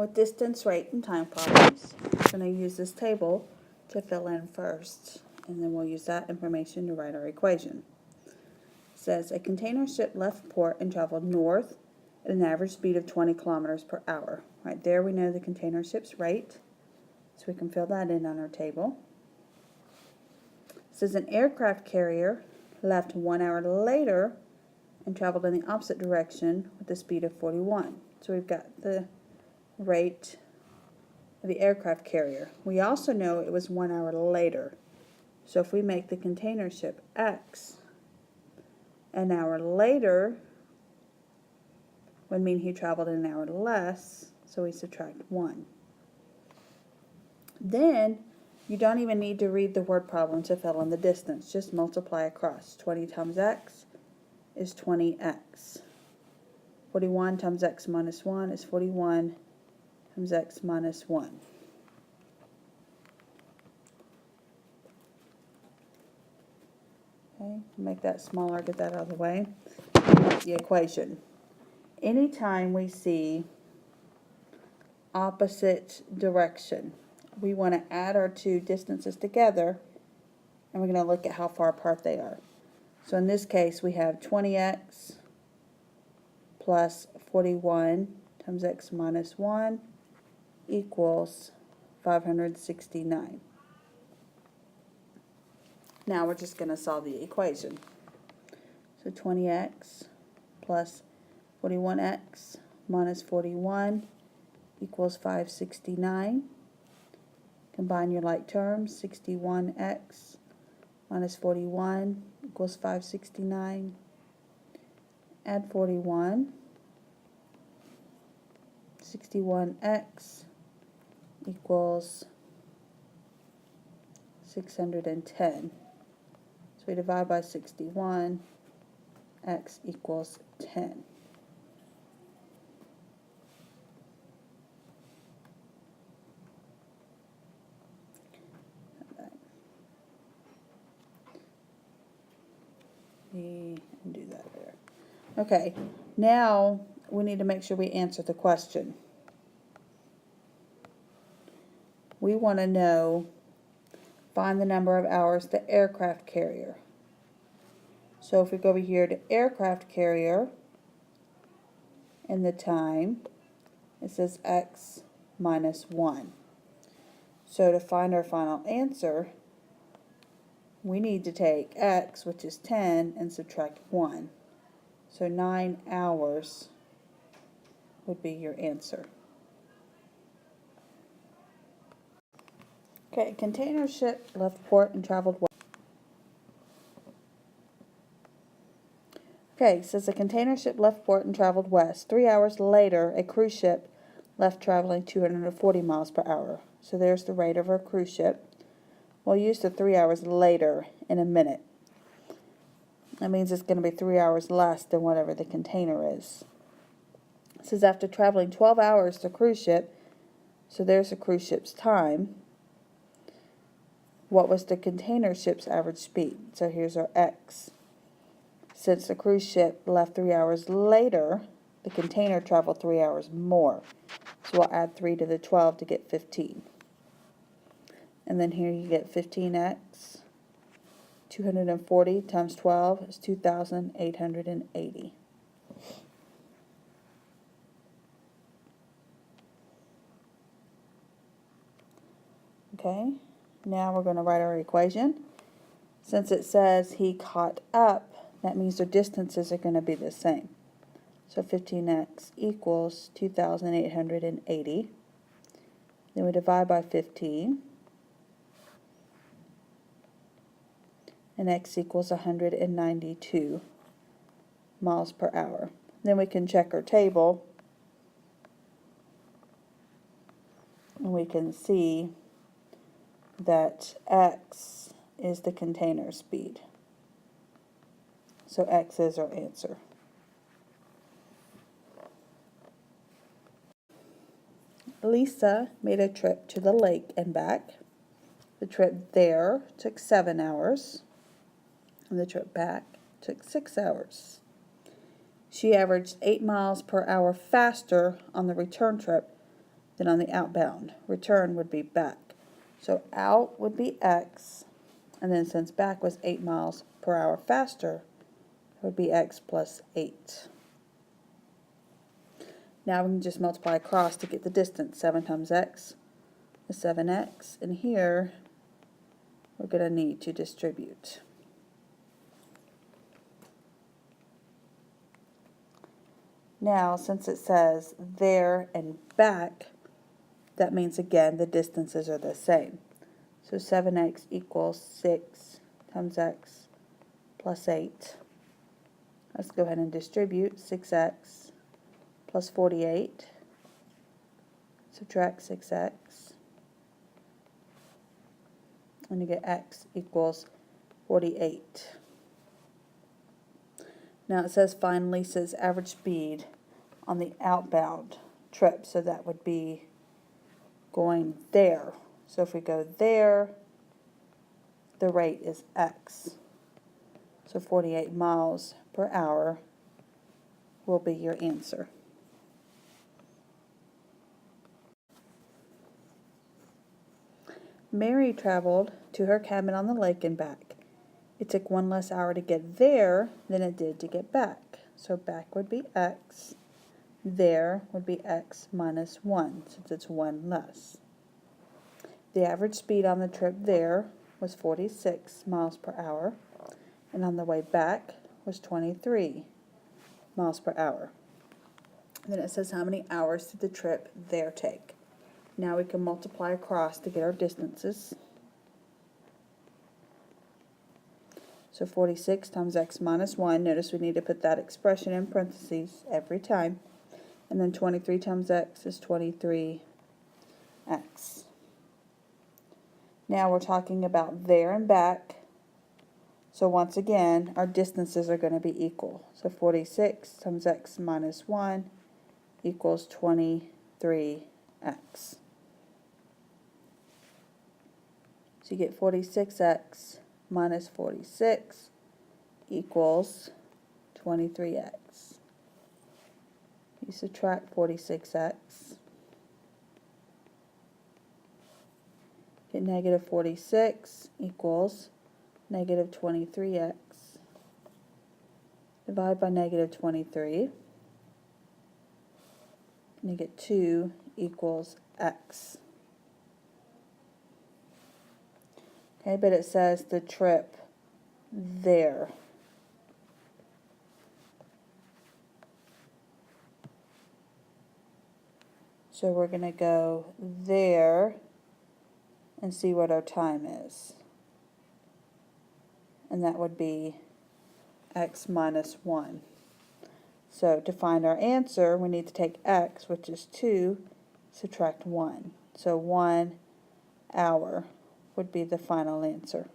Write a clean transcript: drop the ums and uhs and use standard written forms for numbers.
with distance, rate, and time problems. We're going to use this table to fill in first, and then we'll use that information to write our equation. It says a container ship left port and traveled north at an average speed of 20 kilometers per hour. Right there we know the container ship's rate, so we can fill that in on our table. It says an aircraft carrier left 1 hour later and traveled in the opposite direction with a speed of 41. So we've got the rate of the aircraft carrier. We also know it was 1 hour later. So if we make the container ship X an hour later, would mean he traveled an hour less, so we subtract 1. Then you don't even need to read the word problem to fill in the distance. Just multiply across. 20 times x is 20x. 41 times x minus 1 is 41 times x minus 1. Okay, make that smaller, get that out of the way. The equation. Anytime we see opposite direction, we want to add our two distances together, and we're going to look at how far apart they are. So in this case, we have 20x plus 41 times x minus 1 equals 569. Now we're just going to solve the equation. So 20x plus 41x minus 41 equals 569. Combine your like terms. 61x minus 41 equals 569. Add 41. 61x equals 610. So we divide by 61. X equals 10. And do that there. Okay, now we need to make sure we answer the question. We want to know, find the number of hours the aircraft carrier. So if we go over here to aircraft carrier, and the time, it says x minus 1. So to find our final answer, we need to take x, which is 10, and subtract 1. So 9 hours would be your answer. Okay, container ship left port and traveled west. Okay, says a container ship left port and traveled west. 3 hours later, a cruise ship left traveling 240 miles per hour. So there's the rate of our cruise ship. We'll use the 3 hours later in a minute. That means it's going to be 3 hours less than whatever the container is. It says after traveling 12 hours, the cruise ship, so there's the cruise ship's time. What was the container ship's average speed? So here's our x. Since the cruise ship left 3 hours later, the container traveled 3 hours more. So we'll add 3 to the 12 to get 15. And then here you get 15x. 240 times 12 is 2,880. Okay, now we're going to write our equation. Since it says he caught up, that means their distances are going to be the same. So 15x equals 2,880. Then we divide by 15. And x equals 192 miles per hour. Then we can check our table. And we can see that x is the container speed. So x is our answer. Lisa made a trip to the lake and back. The trip there took 7 hours, and the trip back took 6 hours. She averaged 8 miles per hour faster on the return trip Then on the outbound, return would be back. So out would be x, and then since back was 8 miles per hour faster, it would be x plus 8. Now we can just multiply across to get the distance. 7 times x is 7x, and here we're going to need to distribute. Now, since it says there and back, that means again the distances are the same. So 7x equals 6 times x plus 8. Let's go ahead and distribute. 6x plus 48. Subtract 6x. And you get x equals 48. Now it says finally says average speed on the outbound trip. So that would be going there. So if we go there, the rate is x. So 48 miles per hour will be your answer. Mary traveled to her cabin on the lake and back. It took 1 less hour to get there than it did to get back. So back would be x. There would be x minus 1, since it's 1 less. The average speed on the trip there was 46 miles per hour, and on the way back was 23 miles per hour. Then it says how many hours did the trip there take. Now we can multiply across to get our distances. So 46 times x minus 1. Notice we need to put that expression in parentheses every time. And then 23 times x is 23x. Now we're talking about there and back. So once again, our distances are going to be equal. So 46 times x minus 1 equals 23x. So you get 46x minus 46 equals 23x. You subtract 46x. Get negative 46 equals negative 23x. Divide by negative 23. And you get 2 equals x. Okay, but it says the trip there. So we're going to go there and see what our time is. And that would be x minus 1. So to find our answer, we need to take x, which is 2, subtract 1. So 1 hour would be the final answer.